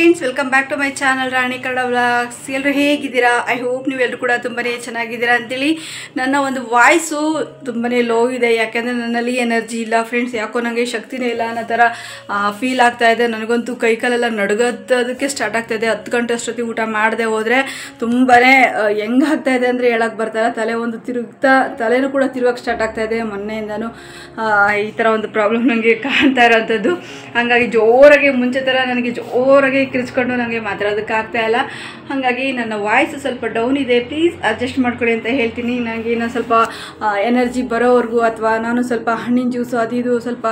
Friends, welcome back to my channel Rani Kannada vlogs. ಎಲ್ಲರೂ ಹೇಗಿದ್ದೀರಾ? I hope ನೀವೆಲ್ಲರೂ ಕೂಡ ತುಂಬಾ ಚೆನ್ನಾಗಿದ್ದೀರಾ ಅಂತೇಳಿ. ನನ್ನ ಒಂದು ವಾಯ್ಸು ತುಂಬಾ ಲೋ ಇದೆ, ಯಾಕೆಂದರೆ ನನ್ನಲ್ಲಿ ಎನರ್ಜಿ ಇಲ್ಲ ಫ್ರೆಂಡ್ಸ್. ಯಾಕೋ ನನಗೆ ಶಕ್ತಿನೇ ಇಲ್ಲ ಅನ್ನೋ ಥರ ಫೀಲ್ ಆಗ್ತಾ ಇದೆ. ನನಗಂತೂ ಕೈಕಾಲೆಲ್ಲ ನಡುಗೋದಕ್ಕೆ ಸ್ಟಾರ್ಟ್ ಆಗ್ತಾ ಇದೆ. 10 ಗಂಟೆ ಅಷ್ಟೊತ್ತಿಗೆ ಊಟ ಮಾಡದೆ ಹೋದರೆ ತುಂಬಾ ಹೆಂಗಾಗ್ತಾ ಇದೆ ಅಂದರೆ ಹೇಳಕ್ಕೆ ಬರ್ತಾರೆ. ತಲೆನೂ ಕೂಡ ತಿರುಗಕ್ಕೆ ಸ್ಟಾರ್ಟ್ ಆಗ್ತಾ ಇದೆ. ಮೊನ್ನೆಯಿಂದನೂ ಈ ಥರ ಒಂದು ಪ್ರಾಬ್ಲಮ್ ನನಗೆ ಕಾಣ್ತಾ ಇರೋವಂಥದ್ದು. ಹಾಗಾಗಿ ಜೋರಾಗಿ ಮುಂಚೆ ಥರ ನನಗೆ ಜೋರಾಗಿ ಕಿರಿಚ್ಕೊಂಡು ನನಗೆ ಮಾತಾಡೋದಕ್ಕಾಗ್ತಾ ಇಲ್ಲ. ಹಾಗಾಗಿ ನನ್ನ ವಾಯ್ಸ್ ಸ್ವಲ್ಪ ಡೌನ್ ಇದೆ, ಪ್ಲೀಸ್ ಅಡ್ಜಸ್ಟ್ ಮಾಡ್ಕೊಳ್ಳಿ ಅಂತ ಹೇಳ್ತೀನಿ. ನನಗೆ ಇನ್ನೂ ಸ್ವಲ್ಪ ಎನರ್ಜಿ ಬರೋವರೆಗೂ, ಅಥವಾ ನಾನು ಸ್ವಲ್ಪ ಹಣ್ಣಿನ ಜ್ಯೂಸು ಅದು ಇದು ಸ್ವಲ್ಪ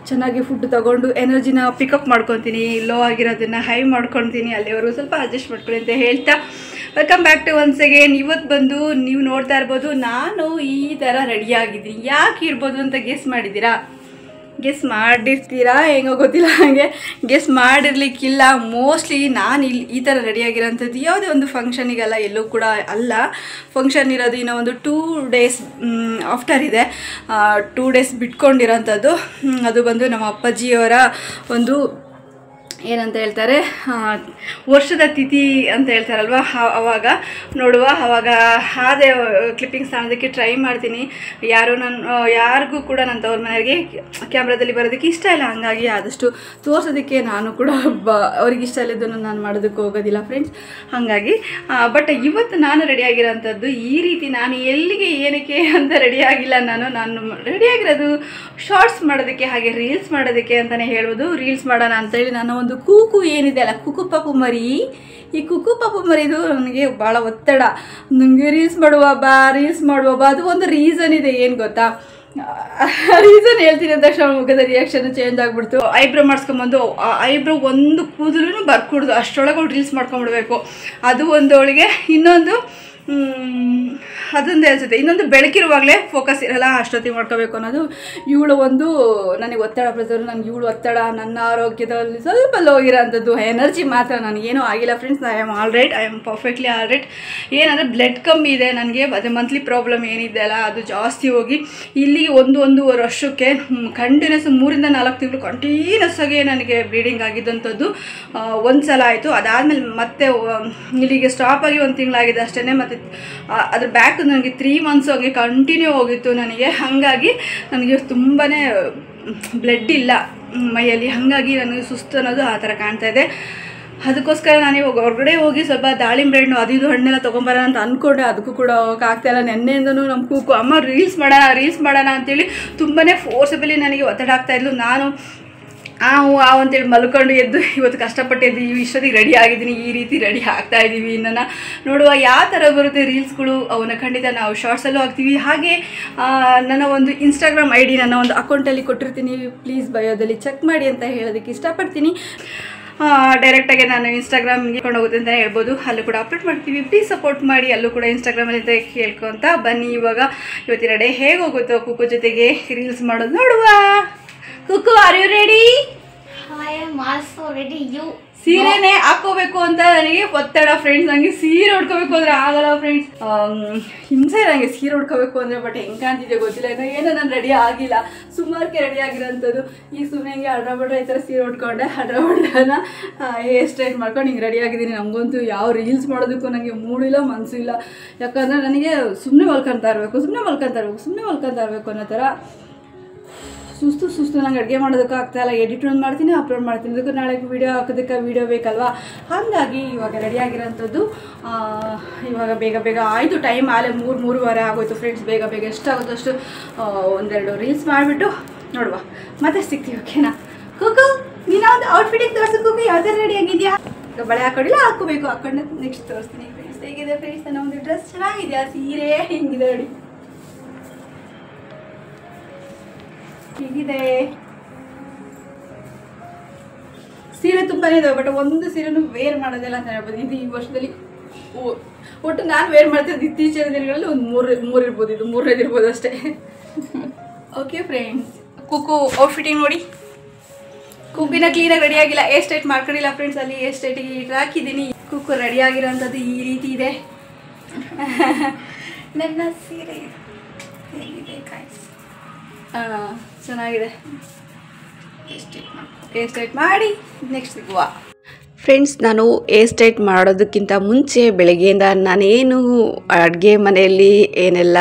ಚೆನ್ನಾಗಿ ಫುಡ್ ತೊಗೊಂಡು ಎನರ್ಜಿನ ಪಿಕಪ್ ಮಾಡ್ಕೊತೀನಿ, ಲೋ ಆಗಿರೋದನ್ನು ಹೈ ಮಾಡ್ಕೊತೀನಿ. ಅಲ್ಲಿವರೆಗೂ ಸ್ವಲ್ಪ ಅಡ್ಜಸ್ಟ್ ಮಾಡ್ಕೊಳ್ಳಿ ಅಂತ ಹೇಳ್ತಾ welcome back to once again. ಇವತ್ತು ಬಂದು ನೀವು ನೋಡ್ತಾ ಇರ್ಬೋದು, ನಾನು ಈ ಥರ ರೆಡಿಯಾಗಿದ್ದೀನಿ. ಯಾಕೆ ಇರ್ಬೋದು ಅಂತ ಗೆಸ್ ಮಾಡಿದ್ದೀರಾ? ಗೆಸ್ ಮಾಡಿರ್ತೀರಾ ಹೆಂಗೋ ಗೊತ್ತಿಲ್ಲ, ಹಾಗೆ ಗೆಸ್ ಮಾಡಿರ್ಲಿಕ್ಕಿಲ್ಲ. ಮೋಸ್ಟ್ಲಿ ನಾನು ಈ ಥರ ರೆಡಿಯಾಗಿರೋಂಥದ್ದು ಯಾವುದೇ ಒಂದು ಫಂಕ್ಷನಿಗಲ್ಲ, ಎಲ್ಲೂ ಕೂಡ ಅಲ್ಲ. ಫಂಕ್ಷನ್ ಇರೋದು ಇನ್ನೂ ಒಂದು 2 ಡೇಸ್ ಆಫ್ಟರ್ ಇದೆ. 2 ಡೇಸ್ ಬಿಟ್ಕೊಂಡಿರೋಂಥದ್ದು. ಅದು ಬಂದು ನಮ್ಮ ಅಪ್ಪಾಜಿಯವರ ಒಂದು ಏನಂತ ಹೇಳ್ತಾರೆ, ವರ್ಷದ ತಿಥಿ ಅಂತ ಹೇಳ್ತಾರಲ್ವ, ಅವಾಗ ನೋಡುವ. ಅವಾಗ ಅದೇ ಕ್ಲಿಪ್ಪಿಂಗ್ಸ್ ತಾಣೋದಕ್ಕೆ ಟ್ರೈ ಮಾಡ್ತೀನಿ. ಯಾರಿಗೂ ಕೂಡ ನನ್ನ ತವ್ರ ಮನೆಯವರಿಗೆ ಕ್ಯಾಮ್ರಾದಲ್ಲಿ ಬರೋದಕ್ಕೆ ಇಷ್ಟ ಇಲ್ಲ. ಹಾಗಾಗಿ ಆದಷ್ಟು ತೋರಿಸೋದಕ್ಕೆ ನಾನು ಕೂಡ ಅವ್ರಿಗೆ ಇಷ್ಟ ಇಲ್ಲದನ್ನು ನಾನು ಮಾಡೋದಕ್ಕೆ ಹೋಗೋದಿಲ್ಲ ಫ್ರೆಂಡ್ಸ್. ಹಾಗಾಗಿ ಬಟ್ ಇವತ್ತು ನಾನು ರೆಡಿಯಾಗಿರೋಂಥದ್ದು ಈ ರೀತಿ. ನಾನು ಎಲ್ಲಿಗೆ ಏನಕ್ಕೆ ಅಂತ ರೆಡಿಯಾಗಿಲ್ಲ. ನಾನು ರೆಡಿಯಾಗಿರೋದು ಶಾರ್ಟ್ಸ್ ಮಾಡೋದಕ್ಕೆ, ಹಾಗೆ ರೀಲ್ಸ್ ಮಾಡೋದಕ್ಕೆ ಅಂತಲೇ ಹೇಳ್ಬೋದು. ರೀಲ್ಸ್ ಮಾಡೋಣ ಅಂತೇಳಿ ನಾನು ಒಂದು ಕೂಕು ಏನಿದೆ ಅಲ್ಲ, ಕುಕು ಪಾಪು ಮರಿ, ಈ ಕುಕು ಪಾಪು ಮರಿದು ನನಗೆ ಭಾಳ ಒತ್ತಡ. ನನಗೆ ರೀಲ್ಸ್ ಮಾಡುವ ಅದು ಒಂದು ರೀಸನ್ ಇದೆ. ಏನು ಗೊತ್ತಾ, ರೀಸನ್ ಹೇಳ್ತೀನಿ ಅಂತ ತಕ್ಷಣ ಮುಖದ ರಿಯಾಕ್ಷನ್ ಚೇಂಜ್ ಆಗಿಬಿಡ್ತು. ಐಬ್ರೋ ಮಾಡಿಸ್ಕೊಂಬಂದು ಐಬ್ರೋ ಒಂದು ಕೂದಲು ಬರ್ಕೊಡ್ದು, ಅಷ್ಟರೊಳಗೆ ಅವ್ಳು ರೀಲ್ಸ್ ಮಾಡ್ಕೊಂಬಿಡ್ಬೇಕು. ಅದು ಒಂದು ಅವಳಿಗೆ. ಇನ್ನೊಂದು ಅದೊಂದು ಅನಿಸುತ್ತೆ. ಇನ್ನೊಂದು ಬೆಳಕಿರುವಾಗಲೇ ಫೋಕಸ್ ಇರಲ್ಲ, ಅಷ್ಟೊತ್ತಿಗೆ ಮಾಡ್ಕೋಬೇಕು ಅನ್ನೋದು. ಇವಳು ಒಂದು ನನಗೆ ಒತ್ತಡ ಪ್ರೆಸರು. ನನಗೆ ಇವಳು ಒತ್ತಡ, ನನ್ನ ಆರೋಗ್ಯದಲ್ಲಿ ಸ್ವಲ್ಪ ಲೋ ಇರೋಂಥದ್ದು. ಎನರ್ಜಿ ಮಾತ್ರ ನನಗೇನೂ ಆಗಿಲ್ಲ friends. I am perfectly all right. ಏನಂದರೆ ಬ್ಲಡ್ ಕಮ್ಮಿ ಇದೆ ನನಗೆ. ಅದೇ ಮಂತ್ಲಿ ಪ್ರಾಬ್ಲಮ್ ಏನಿದೆ ಅಲ್ಲ, ಅದು ಜಾಸ್ತಿ ಹೋಗಿ ಇಲ್ಲಿ 1-1.5 ವರ್ಷಕ್ಕೆ ಕಂಟಿನ್ಯೂಸ್ 3 ಇಂದ 4 ತಿಂಗಳು ಕಂಟಿನ್ಯೂಸ್ ಆಗಿ ನನಗೆ ಬ್ಲೀಡಿಂಗ್ ಆಗಿದ್ದಂಥದ್ದು ಒಂದು ಸಲ ಆಯಿತು. ಅದಾದಮೇಲೆ ಮತ್ತೆ ಇಲ್ಲಿಗೆ ಸ್ಟಾಪ್ ಆಗಿ 1 ತಿಂಗಳಾಗಿದೆ ಅಷ್ಟೇ. ಮತ್ತು ಅದ್ರ ಬ್ಯಾಕ್ ನನಗೆ 3 ಮಂತ್ಸ್ ಹಂಗೆ ಕಂಟಿನ್ಯೂ ಹೋಗಿತ್ತು ನನಗೆ. ಹಾಗಾಗಿ ನನಗೆ ತುಂಬಾ ಬ್ಲಡ್ ಇಲ್ಲ ಮೈಯಲ್ಲಿ. ಹಾಗಾಗಿ ನನಗೆ ಸುಸ್ತು ಅನ್ನೋದು ಆ ಥರ ಕಾಣ್ತಾ ಇದೆ. ಅದಕ್ಕೋಸ್ಕರ ನಾನು ಇವಾಗ ಹೊರಗಡೆ ಹೋಗಿ ಸ್ವಲ್ಪ ದಾಳಿಂಬೆ ಹಣ್ಣು ಅದು ಇದು ಹಣ್ಣೆಲ್ಲ ತೊಗೊಂಬರೋಣ ಅಂತ ಅಂದ್ಕೊಂಡೆ. ಅದಕ್ಕೂ ಕೂಡ ಹೋಗೋಕ್ಕಾಗ್ತಾಯಿಲ್ಲ. ನೆನ್ನೆಯಿಂದನೂ ನಮ್ಮ ಕೂಕು ಅಮ್ಮ ರೀಲ್ಸ್ ಮಾಡೋಣ ಅಂತೇಳಿ ತುಂಬಾ ಫೋರ್ಸಬಲಿ ನನಗೆ ಒತ್ತಡ ಆಗ್ತಾಯಿದ್ಲು. ನಾನು ಅಂತೇಳಿ ಮಲ್ಕೊಂಡು ಎದ್ದು ಇವತ್ತು ಕಷ್ಟಪಟ್ಟು ಎದ್ದು ಇಷ್ಟೊತ್ತಿಗೆ ರೆಡಿ ಆಗಿದ್ದೀನಿ. ಈ ರೀತಿ ರೆಡಿ ಆಗ್ತಾಯಿದ್ದೀವಿ. ನನ್ನ ನೋಡುವ ಯಾವ ಥರ ಬರುತ್ತೆ ರೀಲ್ಸ್ಗಳು, ಅವನ್ನ ಖಂಡಿತ ನಾವು ಶಾರ್ಟ್ಸಲ್ಲೂ ಹಾಕ್ತೀವಿ. ಹಾಗೆ ನನ್ನ ಒಂದು ಇನ್ಸ್ಟಾಗ್ರಾಮ್ ID ನನ್ನ ಒಂದು ಅಕೌಂಟಲ್ಲಿ ಕೊಟ್ಟಿರ್ತೀನಿ, ಪ್ಲೀಸ್ ಬಯೋದಲ್ಲಿ ಚೆಕ್ ಮಾಡಿ ಅಂತ ಹೇಳೋದಕ್ಕೆ ಇಷ್ಟಪಡ್ತೀನಿ. ಡೈರೆಕ್ಟಾಗಿ ನಾನು ಇನ್ಸ್ಟಾಗ್ರಾಮ್ಗೆ ಕೊಂಡೋಗುತ್ತೆ ಅಂತಲೇ ಹೇಳ್ಬೋದು. ಅಲ್ಲೂ ಕೂಡ ಅಪ್ಲೋಡ್ ಮಾಡ್ತೀವಿ, ಪ್ಲೀಸ್ ಸಪೋರ್ಟ್ ಮಾಡಿ. ಅಲ್ಲೂ ಕೂಡ ಇನ್ಸ್ಟಾಗ್ರಾಮಲ್ಲಿ ಅಂತ ಕೇಳ್ಕೊತ ಬನ್ನಿ. ಇವತ್ತಿನ ಡೇ ಹೇಗೆ ಹೋಗುತ್ತೋ ಕುಕ್ಕು ಜೊತೆಗೆ ರೀಲ್ಸ್ ಮಾಡೋದು ನೋಡುವ. Kukku, are you ready? I am also ready. You ಸೀರೆನೇ ಹಾಕೋಬೇಕು ಅಂತ ನನಗೆ ಒತ್ತಡ ಫ್ರೆಂಡ್ಸ್. ನನಗೆ ಸೀರೆ ಉಟ್ಕೋಬೇಕು ಅಂದರೆ ಆಗಲ್ಲ ಫ್ರೆಂಡ್ಸ್. ಹಿಂಸೆ ನನಗೆ ಸೀರೆ ಉಟ್ಕೋಬೇಕು ಅಂದರೆ. ಬಟ್ ಹೆಂಗೆ ಕಾಣ್ತಿದೆ ಗೊತ್ತಿಲ್ಲ. ಏನೋ ನಾನು ರೆಡಿ ಆಗಿಲ್ಲ, ಸುಮಾರಕ್ಕೆ ರೆಡಿ ಆಗಿರೋಂಥದ್ದು. ಈಗ ಸುಮ್ಮನೆ ಹಿಂಗೆ ಅಡ್ರಬಡ್ರ ಈ ಥರ ಸೀರೆ ಉಟ್ಕೊಂಡೆ, ಅಡ್ರಬಡ್ರನ ಹೇರ್ ಸ್ಟೈಲ್ ಮಾಡ್ಕೊಂಡು ಹಿಂಗೆ ರೆಡಿ ಆಗಿದ್ದೀನಿ. ನಮಗಂತೂ ಯಾವ ರೀಲ್ಸ್ ಮಾಡೋದಕ್ಕೂ ನನಗೆ ಮೂಡಿಲ್ಲ, ಮನಸ್ಸು ಇಲ್ಲ. ಯಾಕಂದರೆ ನನಗೆ ಸುಮ್ಮನೆ ಮಲ್ಕೊತಾ ಇರಬೇಕು ಅನ್ನೋ ಥರ ಸುಸ್ತು. ನಂಗೆ ಅಡುಗೆ ಮಾಡೋದಕ್ಕೆ ಆಗ್ತಾಯಿಲ್ಲ. ಎಡಿಟ್ ಒಂದು ಮಾಡ್ತೀನಿ, ಅಪ್ಲೋಡ್ ಮಾಡ್ತೀನಿ. ಅದಕ್ಕೆ ನಾಳೆ ವೀಡಿಯೋ ಹಾಕೋದಕ್ಕೆ ವೀಡಿಯೋ ಬೇಕಲ್ವಾ. ಹಾಗಾಗಿ ಇವಾಗ ರೆಡಿಯಾಗಿರೋಂಥದ್ದು. ಇವಾಗ ಬೇಗ ಆಯಿತು. ಟೈಮ್ ಆಲೆ 3-3:30 ಆಗೋಯ್ತು ಫ್ರೆಂಡ್ಸ್. ಬೇಗ ಎಷ್ಟಾಗುತ್ತೋ ಅಷ್ಟು 1-2 ರೀಲ್ಸ್ ಮಾಡಿಬಿಟ್ಟು ನೋಡುವ, ಮತ್ತೆ ಸಿಗ್ತೀವಿ. ಓಕೆನಾ? ಕುಕ್ಕು, ನೀನು ಒಂದು ಔಟ್ಫಿಟ್ಟಿಗೆ ತೋರಿಸು. ಕುಕ್ಕು ಯಾವ ಥರ ರೆಡಿ ಆಗಿದೆಯಾ? ಬಳೆ ಹಾಕೊಂಡಿಲ್ಲ, ಹಾಕ್ಕೊಂಡು ನೆಕ್ಸ್ಟ್ ತೋರಿಸ್ತೀನಿ ಫ್ರೆಂಡ್ಸ್. ಹೇಗಿದೆ ಫ್ರೆಂಡ್ಸ್ ನನ್ನ ಒಂದು ಡ್ರೆಸ್? ಚೆನ್ನಾಗಿದೆಯಾ? ಸೀರೆ ಹಿಂಗಿದೆ ನೋಡಿ, ಹೀಗಿದೆ. ಸೀರೆ ತುಂಬಾನೇ ಇದಾವೆ, ಬಟ್ ಒಂದು ಸೀರೆನೂ ವೇರ್ ಮಾಡೋದಿಲ್ಲ ಅಂತ ಹೇಳ್ಬೋದು. ಇದು ಈ ವರ್ಷದಲ್ಲಿ ಒಟ್ಟು ನಾನು ವೇರ್ ಮಾಡ್ತಿದ್ದು ಇತ್ತೀಚಿನ ದಿನಗಳಲ್ಲಿ ಒಂದು 3 ಇರ್ಬೋದು. ಇದು 3ನೇದು ಇರ್ಬೋದು ಅಷ್ಟೇ. ಓಕೆ ಫ್ರೆಂಡ್ಸ್, ಕುಕ್ಕು ಔಟ್ಫಿಟ್ಟಿಂಗ್ ನೋಡಿ. ಕುಕ್ಕಿನ ಕ್ಲೀನಾಗಿ ರೆಡಿ ಆಗಿಲ್ಲ, ಹೇರ್ ಸ್ಟ್ರೈಟ್ ಮಾಡ್ಕೊಂಡಿಲ್ಲ ಫ್ರೆಂಡ್ಸ್. ಅಲ್ಲಿ ಹೇರ್ ಸ್ಟ್ರೈಟಿಗೆ ಇಟ್ಟು ಹಾಕಿದ್ದೀನಿ. ಕುಕ್ಕು ರೆಡಿ ಆಗಿರೋಂಥದ್ದು ಈ ರೀತಿ ಇದೆ. ನನ್ನ ಸೀರೆ ಹೇಗಿದೆ ಕಾಯ್ಸ್? ಚೆನ್ನಾಗಿದೆ. ಹೇರ್ ಸ್ಟ್ರೈಟ್ ಮಾಡಿ ನೆಕ್ಸ್ಟ್ ಸಿಗುವ. ಫ್ರೆಂಡ್ಸ್, ನಾನು ಹೇರ್ ಸ್ಟ್ರೈಟ್ ಮಾಡೋದಕ್ಕಿಂತ ಮುಂಚೆ ಬೆಳಗ್ಗೆಯಿಂದ ನಾನೇನು ಅಡುಗೆ ಮನೆಯಲ್ಲಿ ಏನೆಲ್ಲ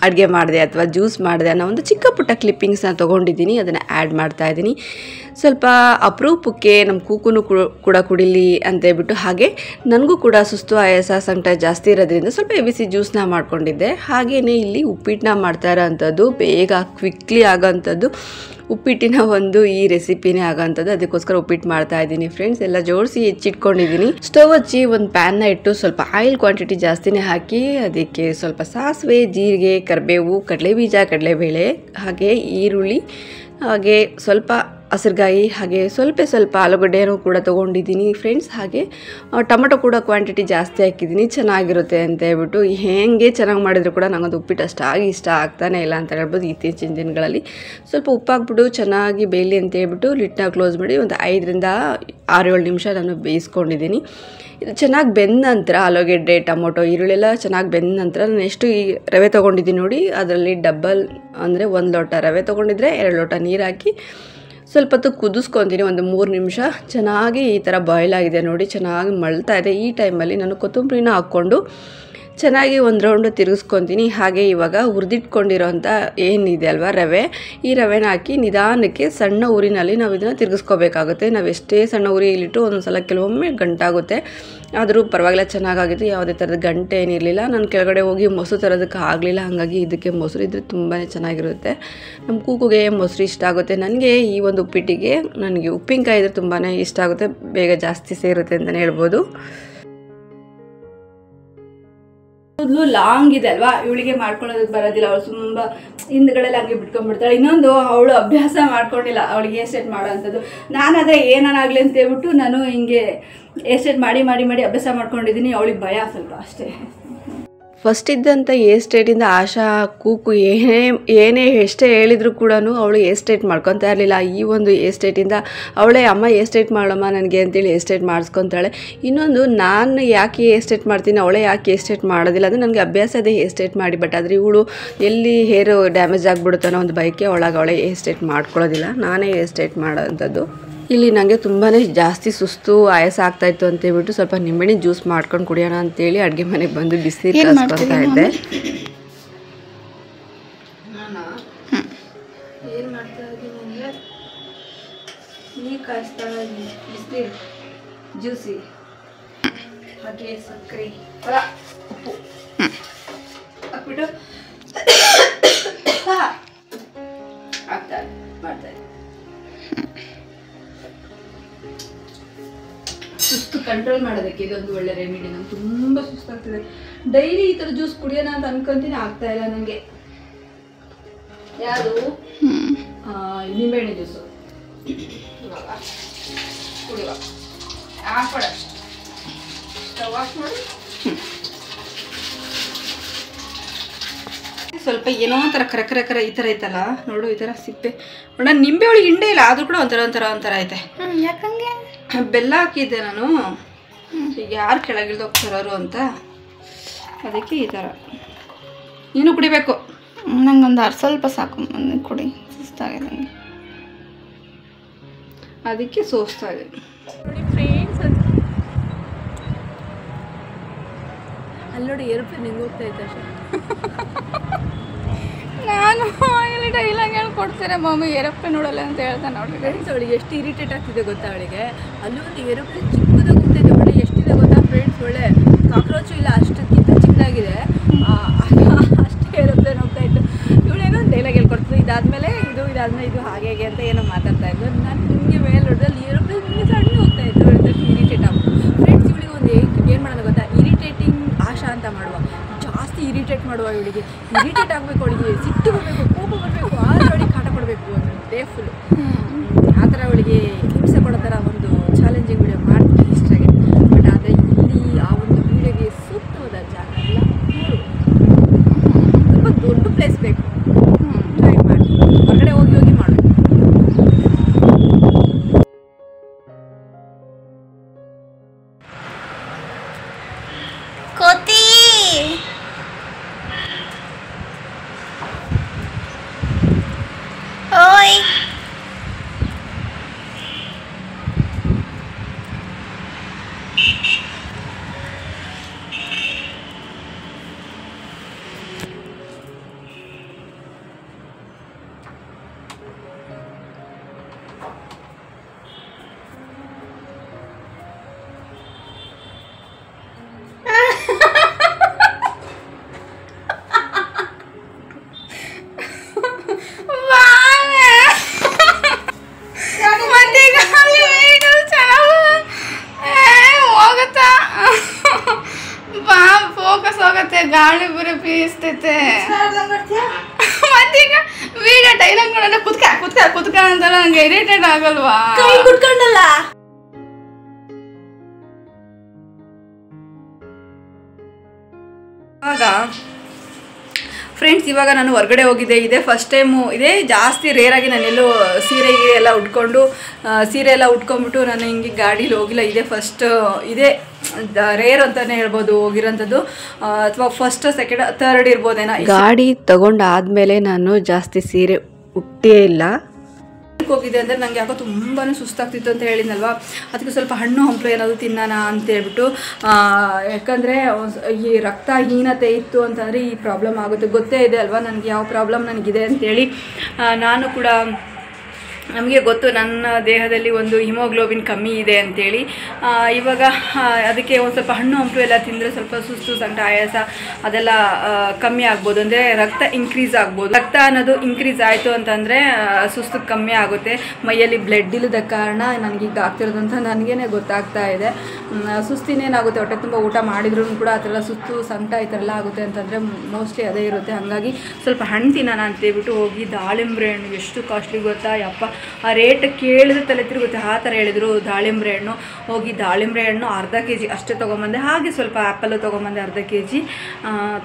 ಅಡುಗೆ ಮಾಡಿದೆ ಅಥವಾ ಜ್ಯೂಸ್ ಮಾಡಿದೆ ಅನ್ನೋ ಒಂದು ಚಿಕ್ಕ ಪುಟ್ಟ ಕ್ಲಿಪ್ಪಿಂಗ್ಸ್ನ ತೊಗೊಂಡಿದ್ದೀನಿ. ಅದನ್ನು ಆ್ಯಡ್ ಮಾಡ್ತಾಯಿದ್ದೀನಿ. ಸ್ವಲ್ಪ ಅಪರೂಪಕ್ಕೆ ನಮ್ಮ ಕೂಕುನು ಕೂಡ ಕುಡಿಲಿ ಅಂತೇಳ್ಬಿಟ್ಟು, ಹಾಗೆ ನನಗೂ ಕೂಡ ಸುಸ್ತು ಆಯಾಸ ಸಂಕಟ ಜಾಸ್ತಿ ಇರೋದ್ರಿಂದ ಸ್ವಲ್ಪ ಎಬಿಸಿ ಜ್ಯೂಸ್ನ ಮಾಡ್ಕೊಂಡಿದ್ದೆ. ಹಾಗೆಯೇ ಇಲ್ಲಿ ಉಪ್ಪಿಟ್ಟನ್ನ ಮಾಡ್ತಾ ಇರೋವಂಥದ್ದು, ಬೇಗ ಕ್ವಿಕ್ಲಿ ಆಗೋವಂಥದ್ದು ಉಪ್ಪಿಟ್ಟಿನ ಒಂದು ಈ ರೆಸಿಪಿನೇ ಆಗೋವಂಥದ್ದು. ಅದಕ್ಕೋಸ್ಕರ ಉಪ್ಪಿಟ್ಟು ಮಾಡ್ತಾ ಇದ್ದೀನಿ ಫ್ರೆಂಡ್ಸ್. ಎಲ್ಲ ಜೋಡಿಸಿ ಹೆಚ್ಚಿಟ್ಕೊಂಡಿದ್ದೀನಿ. ಸ್ಟವ್ ಹಚ್ಚಿ ಒಂದು ಪ್ಯಾನ್ನ ಇಟ್ಟು ಸ್ವಲ್ಪ ಆಯಿಲ್ ಕ್ವಾಂಟಿಟಿ ಜಾಸ್ತಿನೇ ಹಾಕಿ ಅದಕ್ಕೆ ಸ್ವಲ್ಪ ಸಾಸಿವೆ, ಜೀರಿಗೆ, ಕರಿಬೇವು, ಕಡಲೆಬೀಜ, ಕಡಲೆಬೇಳೆ, ಹಾಗೆ ಈರುಳ್ಳಿ, ಹಾಗೆ ಸ್ವಲ್ಪ ಹಸಿರುಗಾಯಿ, ಹಾಗೆ ಸ್ವಲ್ಪ ಆಲೂಗಡ್ಡೆನೂ ಕೂಡ ತೊಗೊಂಡಿದ್ದೀನಿ ಫ್ರೆಂಡ್ಸ್. ಹಾಗೆ ಟೊಮೆಟೊ ಕೂಡ ಕ್ವಾಂಟಿಟಿ ಜಾಸ್ತಿ ಹಾಕಿದ್ದೀನಿ, ಚೆನ್ನಾಗಿರುತ್ತೆ ಅಂತ ಹೇಳ್ಬಿಟ್ಟು. ಹೇಗೆ ಚೆನ್ನಾಗಿ ಮಾಡಿದ್ರು ಕೂಡ ನನಗೊಂದು ಉಪ್ಪಿಟ್ಟು ಅಷ್ಟಾಗಿ ಇಷ್ಟ ಆಗ್ತಾನೆ ಇಲ್ಲ ಅಂತ ಹೇಳ್ಬೋದು. ಇತ್ತೀಚಿನ ದಿನಗಳಲ್ಲಿ ಸ್ವಲ್ಪ ಉಪ್ಪು ಹಾಕ್ಬಿಟ್ಟು ಚೆನ್ನಾಗಿ ಬೇಯಲಿ ಅಂತ ಹೇಳ್ಬಿಟ್ಟು ಲಿಡ್ನ ಕ್ಲೋಸ್ ಮಾಡಿ ಒಂದು 5-7 ನಿಮಿಷ ನಾನು ಬೇಯಿಸ್ಕೊಂಡಿದ್ದೀನಿ. ಇದು ಚೆನ್ನಾಗಿ ಬೆಂದ ನಂತರ ಆಲೂಗೆಡ್ಡೆ, ಟೊಮೊಟೊ, ಈರುಳ್ಳೆಲ್ಲ ಚೆನ್ನಾಗಿ ಬೆಂದ ನಂತರ ನಾನು ಎಷ್ಟು ಈ ರವೆ ತೊಗೊಂಡಿದ್ದೀನಿ ನೋಡಿ, ಅದರಲ್ಲಿ ಡಬಲ್ ಅಂದರೆ 1 ಲೋಟ ರವೆ ತೊಗೊಂಡಿದ್ರೆ 2 ಲೋಟ ನೀರು ಹಾಕಿ ಸ್ವಲ್ಪ ಹೊತ್ತು ಕುದಿಸ್ಕೊತೀನಿ. ಒಂದು 3 ನಿಮಿಷ ಚೆನ್ನಾಗಿ ಈ ಥರ ಬಾಯ್ಲ್ ಆಗಿದೆ ನೋಡಿ, ಚೆನ್ನಾಗಿ ಮಳ್ತಾ ಇದೆ. ಈ ಟೈಮಲ್ಲಿ ನಾನು ಕೊತ್ತಂಬರಿನ ಹಾಕ್ಕೊಂಡು ಚೆನ್ನಾಗಿ ಒಂದು ರೌಂಡು ತಿರುಗಿಸ್ಕೊತೀನಿ. ಹಾಗೆ ಇವಾಗ ಹುರಿದಿಟ್ಕೊಂಡಿರೋಂಥ ಏನಿದೆ ಅಲ್ವಾ ರವೆ, ಈ ರವೆನ ಹಾಕಿ ನಿಧಾನಕ್ಕೆ ಸಣ್ಣ ಉರಿನಲ್ಲಿ ನಾವು ಇದನ್ನು ತಿರುಗಿಸ್ಕೋಬೇಕಾಗುತ್ತೆ. ನಾವು ಎಷ್ಟೇ ಸಣ್ಣ ಉರಿಯಲ್ಲಿಟ್ಟು ಒಂದೊಂದು ಸಲ ಕೆಲವೊಮ್ಮೆ ಗಂಟಾಗುತ್ತೆ, ಆದರೂ ಪರವಾಗಿಲ್ಲ, ಚೆನ್ನಾಗಾಗಿತ್ತು. ಯಾವುದೇ ಥರದ ಗಂಟೆ ಏನಿರಲಿಲ್ಲ. ನಾನು ಕೆಳಗಡೆ ಹೋಗಿ ಮೊಸರು ತರೋದಕ್ಕೆ ಆಗಲಿಲ್ಲ, ಹಾಗಾಗಿ ಇದಕ್ಕೆ ಮೊಸರು ಇದ್ದರೆ ತುಂಬಾ ಚೆನ್ನಾಗಿರುತ್ತೆ. ನಮ್ಮ ಕೂಗುಗೆ ಮೊಸರು ಇಷ್ಟ ಆಗುತ್ತೆ. ನನಗೆ ಈ ಒಂದು ಉಪ್ಪಿಟ್ಟಿಗೆ ನನಗೆ ಉಪ್ಪಿನಕಾಯಿ ಇದ್ರೆ ತುಂಬಾ ಇಷ್ಟ ಆಗುತ್ತೆ, ಬೇಗ ಜಾಸ್ತಿ ಸೇರುತ್ತೆ ಅಂತಲೇ ಹೇಳ್ಬೋದು. ಕೂದಲು ಲಾಂಗ್ ಇದೆ ಅಲ್ವಾ, ಇವಳಿಗೆ ಮಾಡ್ಕೊಳ್ಳೋದಕ್ಕೆ ಬರೋದಿಲ್ಲ. ಅವಳು ತುಂಬ ಹಿಂದ್ಗಡೆಲ್ಲ ಹಂಗೆ ಬಿಟ್ಕೊಂಡ್ಬಿಡ್ತಾಳೆ. ಇನ್ನೊಂದು, ಅವಳು ಅಭ್ಯಾಸ ಮಾಡ್ಕೊಂಡಿಲ್ಲ ಅವಳಿಗೆ ಹೇರ್ ಸ್ಟ್ರೈಟ್ ಮಾಡೋ ಅಂಥದ್ದು. ನಾನಾದರೆ ಏನಾಗಲಿ ಅಂತ ಹೇಳ್ಬಿಟ್ಟು ನಾನು ಹಿಂಗೆ ಹೇರ್ ಸ್ಟ್ರೈಟ್ ಮಾಡಿ ಅಭ್ಯಾಸ ಮಾಡ್ಕೊಂಡಿದ್ದೀನಿ. ಅವಳಿಗೆ ಭಯ ಸ್ವಲ್ಪ ಅಷ್ಟೇ. ಫಸ್ಟ್ ಇದ್ದಂಥ ಹೇರ್ ಸ್ಟ್ರೈಟಿಂದ ಆಶಾ ಕೂಕು ಏನೇ ಎಷ್ಟೇ ಹೇಳಿದ್ರು ಕೂಡ ಅವಳು ಹೇರ್ ಸ್ಟ್ರೈಟ್ ಮಾಡ್ಕೊತಾ ಇರಲಿಲ್ಲ. ಈ ಒಂದು ಹೇರ್ ಸ್ಟ್ರೈಟಿಂದ ಅವಳೇ ಅಮ್ಮ ಹೇರ್ ಸ್ಟ್ರೈಟ್ ಮಾಡಮ್ಮ ನನಗೆ ಅಂತೇಳಿ ಹೇರ್ ಸ್ಟ್ರೈಟ್ ಮಾಡಿಸ್ಕೊತಾಳೆ. ಇನ್ನೊಂದು, ನಾನು ಯಾಕೆ ಹೇರ್ ಸ್ಟ್ರೈಟ್ ಮಾಡ್ತೀನಿ, ಅವಳೇ ಯಾಕೆ ಹೇರ್ ಸ್ಟ್ರೈಟ್ ಮಾಡೋದಿಲ್ಲ, ಅದು ನನಗೆ ಅಭ್ಯಾಸ ಇದೆ ಹೇರ್ ಸ್ಟ್ರೈಟ್ ಮಾಡಿ. ಬಟ್ ಆದರೆ ಇವಳು ಎಲ್ಲಿ ಹೇರ್ ಡ್ಯಾಮೇಜ್ ಆಗಿಬಿಡುತ್ತೆ ಅನ್ನೋ ಒಂದು ಬೈಕೆ ಒಳಗೆ ಅವಳೇ ಹೇರ್ ಸ್ಟ್ರೈಟ್ ಮಾಡ್ಕೊಳ್ಳೋದಿಲ್ಲ, ನಾನೇ ಹೇರ್ ಸ್ಟ್ರೈಟ್ ಮಾಡೋವಂಥದ್ದು. ಇಲ್ಲಿ ನನಗೆ ತುಂಬಾ ಜಾಸ್ತಿ ಸುಸ್ತು ಆಯಾಸ ಆಗ್ತಾಯಿತ್ತು ಅಂತೇಳ್ಬಿಟ್ಟು ಸ್ವಲ್ಪ ನಿಂಬೆಹಣ್ಣಿನ ಜ್ಯೂಸ್ ಮಾಡ್ಕೊಂಡು ಕುಡಿಯೋಣ ಅಂತೇಳಿ ಅಡುಗೆ ಮನೆಗೆ ಬಂದು ಬಿಸಿ ಕಾಯಿಸ್ಕೊತಾ ಇದ್ದೆ. ಏನು ಮಾಡ್ತಾ ಇದ್ದೀನಿ ಅಂದರೆ ನೀರು ಕಾಯಿಸ್ತಾ ಇದ್ದೀನಿ, ಬಿಸಿ ಜ್ಯೂಸಿ, ಹಾಗೆ ಸಕ್ಕರೆ, ಉಪ್ಪು ಹಾಕ್ಬಿಟ್ಟು ಮಾಡ್ತಾ ಇದ್ದೀನಿ. ಸುಸ್ತು ಕಂಟ್ರೋಲ್ ಮಾಡೋದಕ್ಕೆ ಇದೊಂದು ಒಳ್ಳೆ ರೆಮಿಡಿ. ನಂಗೆ ತುಂಬ ಸುಸ್ತಾಗ್ತಿದೆ. ಡೈಲಿ ಈ ಥರ ಜ್ಯೂಸ್ ಕುಡಿಯೋಣ ಅಂತ ಅನ್ಕೊಂತೀನಿ, ಆಗ್ತಾ ಇಲ್ಲ ನನಗೆ. ಯಾವುದು ನಿಂಬೆಹಣ್ಣು ಜ್ಯೂಸು ಇವಾಗ ಕುಡಿಯುವ. ಹಾಕ್ಬೇಡ, ಸ್ಟವ್ ಆಫ್ ಮಾಡಿ. ಸ್ವಲ್ಪ ಏನೋ ಒಂಥರ ಕರ ಈ ಥರ ಐತಲ್ಲ ನೋಡು, ಈ ಥರ ಸಿಪ್ಪೆ. ನಾನು ನಿಂಬೆ ಒಳಗೆ ಹಿಂಡೆ ಇಲ್ಲ, ಆದರೂ ಕೂಡ ಒಂಥರ ಐತೆ. ಯಾಕಂಗೆ ಬೆಲ್ಲ ಹಾಕಿದ್ದೆ ನಾನು, ಈಗ ಯಾರು ಕೆಳಗಿಳ್ದು ಹೋಗ್ತಾರೋ ಅಂತ, ಅದಕ್ಕೆ ಈ ಥರ. ನೀನು ಕುಡಿಬೇಕು. ನಂಗೊಂದು ಸ್ವಲ್ಪ ಸಾಕು, ಕುಡಿ, ಸುಸ್ತಾಗಿದೆ ನನಗೆ, ಅದಕ್ಕೆ ಸೋಸ್ತಾ ಇದೆ. ಅಲ್ಲಿ ನೋಡಿ ಏರೋಪ್ಲೇನ್ ಹೆಂಗೆ ಹೋಗ್ತಾ ಇದ್ದ ನಾನು ಇಲ್ಲಿ ಡೈಲಾಗ್ ಹೇಳ್ಕೊಡ್ತಾರೆ, ಮಮ್ಮಿ ಏರೋಪ್ಲೇನ್ ನೋಡಲ್ಲ ಅಂತ ಹೇಳ್ತಾನೆ ನೋಡ್ರಿ. ಫ್ರೆಂಡ್ಸ್, ಅವಳಿಗೆ ಎಷ್ಟು ಇರಿಟೇಟ್ ಆಗ್ತಿದೆ ಗೊತ್ತಾ ಅವಳಿಗೆ. ಅಲ್ಲೂ ಒಂದು ಏರೋಪ್ಲೇನ್ ಚಿಕ್ಕದಾಗಿ ಹೋಗ್ತಾಯಿದೆ, ಒಳ್ಳೆ ಎಷ್ಟಿದೆ ಗೊತ್ತಾ ಫ್ರೆಂಡ್ಸ್, ಒಳ್ಳೆ ಕಾಕ್ರೋಚು ಇಲ್ಲ, ಅಷ್ಟಕ್ಕಿಂತ ಚಿಕ್ಕದಾಗಿದೆ, ಅಷ್ಟು ಏರೋಪ್ಲೇನ್ ಹೋಗ್ತಾ ಇತ್ತು. ಇವಳೇನೋ ಒಂದು ಡೈಲಾಗ್ ಹೇಳ್ಕೊಡ್ತದೆ, ಇದಾದ್ಮೇಲೆ ಇದು ಹಾಗೆ ಅಂತ ಏನೋ ಮಾತಾಡ್ತಾ ಇದ್ದು. ನಾನು ನಿಮಗೆ ಮೇಲೆ ನೋಡಿದಲ್ಲಿ ಏರೋಪ್ಲೇನ್ ನಿಮಗೆ ಸಣ್ಣ ಹೋಗ್ತಾ ಇತ್ತು, ಅವಳಿಗೆ ಇರಿಟೇಟ್ ಆಗ್ಬೋದು. ಫ್ರೆಂಡ್ಸ್, ಇವಳಿಗೆ ಒಂದು ಏನು ಮಾಡೋಣ ಗೊತ್ತಾ, ಇರಿಟೇಟಿಂಗ್ ಆಶಾ ಅಂತ ಮಾಡುವ, ಜಾಸ್ತಿ ಇರಿಟೇಟ್ ಮಾಡುವ. ಇವಳಿಗೆ ಇರಿಟೇಟ್ ಆಗಬೇಕು, ಅವಳಿಗೆ ಸಿಟ್ಟು ಬರಬೇಕು, ಕೋಪ ಬರಬೇಕು, ಆದ್ರೆ ಅವಳಿಗೆ ಕಾಟ ಕೊಡಬೇಕು ಡೇ ಫುಲ್. ಆ ಥರ ಅವಳಿಗೆ ಹಿಂಸೆ ಕೊಡೋ ಥರ ಒಂದು ಚಾಲೆಂಜಿಂಗ್ ವಿಡಿಯೋ ಮಾಡ್ತೀನಿ ಇಷ್ಟ ಆಗಿದೆ. ಬಟ್ ಆದರೆ ಇಲ್ಲಿ ಆ ಒಂದು ವಿಡಿಯೋಗೆ ಸೂಕ್ತವಾದ ಜಾಗ ಎಲ್ಲ ನೋಡು, ತುಂಬ ದೊಡ್ಡ ಪ್ಲೇಸ್ ಬೇಕು, ಟ್ರೈ ಮಾಡಿ, ಹೊರಗಡೆ ಹೋಗಿ ಮಾಡಬೇಕು. ಕೋತಿ ಬೇರೆ ಬೀಸ್ತೈತೆ ಮತ್ತೀಗ ವೀಡಿಯೋ ಡೈಲಾಗ್ ನೋಡೋಣ ಕುತ್ಕ ಅಂತ ನಂಗೆ ಇರಿಟೇಟ್ ಆಗಲ್ವಾ ಕುತ್ಕೊಂಡಲ್ಲ ಫ್ರೆಂಡ್ಸ್. ಇವಾಗ ನಾನು ಹೊರಗಡೆ ಹೋಗಿದ್ದೆ, ಇದೇ ಫಸ್ಟ್ ಟೈಮು, ಇದೇ ಜಾಸ್ತಿ ರೇರಾಗಿ ನಾನೆಲ್ಲೂ ಸೀರೆ ಎಲ್ಲ ಉಟ್ಕೊಂಡ್ಬಿಟ್ಟು ನಾನು ಹಿಂಗೆ ಗಾಡೀಲಿ ಹೋಗಿಲ್ಲ. ಇದೇ ಫಸ್ಟ್, ಇದೇ ರೇರ್ ಅಂತಲೇ ಹೇಳ್ಬೋದು ಹೋಗಿರೋಂಥದ್ದು, ಅಥವಾ ಫಸ್ಟ್ ಸೆಕೆಂಡ್ ಥರ್ಡ್ ಇರ್ಬೋದೇನೋ. ಗಾಡಿ ತಗೊಂಡಾದ್ಮೇಲೆ ನಾನು ಜಾಸ್ತಿ ಸೀರೆ ಉಟ್ಟೇ ಇಲ್ಲ. ಹೋಗಿದೆ ಅಂದರೆ ನನಗೆ ಯಾಕೋ ತುಂಬಾ ಸುಸ್ತಾಗ್ತಿತ್ತು ಅಂತ ಹೇಳಿದ್ನಲ್ವ, ಅದಕ್ಕೆ ಸ್ವಲ್ಪ ಹಣ್ಣು ಹಂಪಲು ಏನಾದರೂ ತಿನ್ನೋಣ ಅಂತೇಳ್ಬಿಟ್ಟು, ಯಾಕಂದರೆ ಈ ರಕ್ತಹೀನತೆ ಇತ್ತು ಅಂತಂದರೆ ಈ ಪ್ರಾಬ್ಲಮ್ ಆಗುತ್ತೆ. ಗೊತ್ತೇ ಇದೆ ಅಲ್ವಾ ನನಗೆ ಯಾವ ಪ್ರಾಬ್ಲಮ್ ನನಗಿದೆ ಅಂಥೇಳಿ. ನಾನು ಕೂಡ ನಮಗೆ ಗೊತ್ತು ನನ್ನ ದೇಹದಲ್ಲಿ ಒಂದು ಹಿಮೋಗ್ಲೋಬಿನ್ ಕಮ್ಮಿ ಇದೆ ಅಂಥೇಳಿ. ಇವಾಗ ಅದಕ್ಕೆ ಒಂದು ಸ್ವಲ್ಪ ಹಣ್ಣು ಹಂಪಲು ಎಲ್ಲ ತಿಂದರೆ ಸ್ವಲ್ಪ ಸುಸ್ತು, ಸಂಕಟ, ಆಯಾಸ ಅದೆಲ್ಲ ಕಮ್ಮಿ ಆಗ್ಬೋದು. ಅಂದರೆ ರಕ್ತ ಇನ್ಕ್ರೀಸ್ ಆಗ್ಬೋದು. ರಕ್ತ ಅನ್ನೋದು ಇನ್ಕ್ರೀಸ್ ಆಯಿತು ಅಂತಂದರೆ ಸುಸ್ತು ಕಮ್ಮಿ ಆಗುತ್ತೆ. ಮೈಯಲ್ಲಿ ಬ್ಲಡ್ ಇಲ್ಲದ ಕಾರಣ ನನಗೀಗ ಆಗ್ತಿರೋದು ಅಂತ ನನಗೇ ಗೊತ್ತಾಗ್ತಾ ಇದೆ. ಸುಸ್ತಿನೇನಾಗುತ್ತೆ, ಹೊಟ್ಟೆ ತುಂಬ ಊಟ ಮಾಡಿದ್ರೂ ಕೂಡ ಆ ಥರ ಸುಸ್ತು, ಸಂಕಟ ಈ ಥರ ಎಲ್ಲ ಆಗುತ್ತೆ ಅಂತಂದರೆ ಮೋಸ್ಟ್ಲಿ ಅದೇ ಇರುತ್ತೆ. ಹಾಗಾಗಿ ಸ್ವಲ್ಪ ಹಣ್ಣು ತಿನ್ನೋಣ ಅಂತೇಳ್ಬಿಟ್ಟು ಹೋಗಿ ದಾಳಿಂಬ್ರೆ ಹಣ್ಣು ಎಷ್ಟು ಕಾಸ್ಟ್ಲಿ ಗೊತ್ತಾ ಯಪ್ಪ, ಆ ರೇಟ್ ಕೇಳಿದ್ರೆ ತಲೆ ತಿರುಗುತ್ತೆ, ಆ ಥರ ಹೇಳಿದರು. ದಾಳಿಂಬ್ರೆ ಹಣ್ಣು ಹೋಗಿ ದಾಳಿಂಬ್ರೆ ಹಣ್ಣು ಅರ್ಧ kg ಅಷ್ಟೇ ತೊಗೊಂಬಂದೆ. ಹಾಗೆ ಸ್ವಲ್ಪ ಆ್ಯಪಲ್ಲು ತೊಗೊಂಬಂದೆ ಅರ್ಧ kg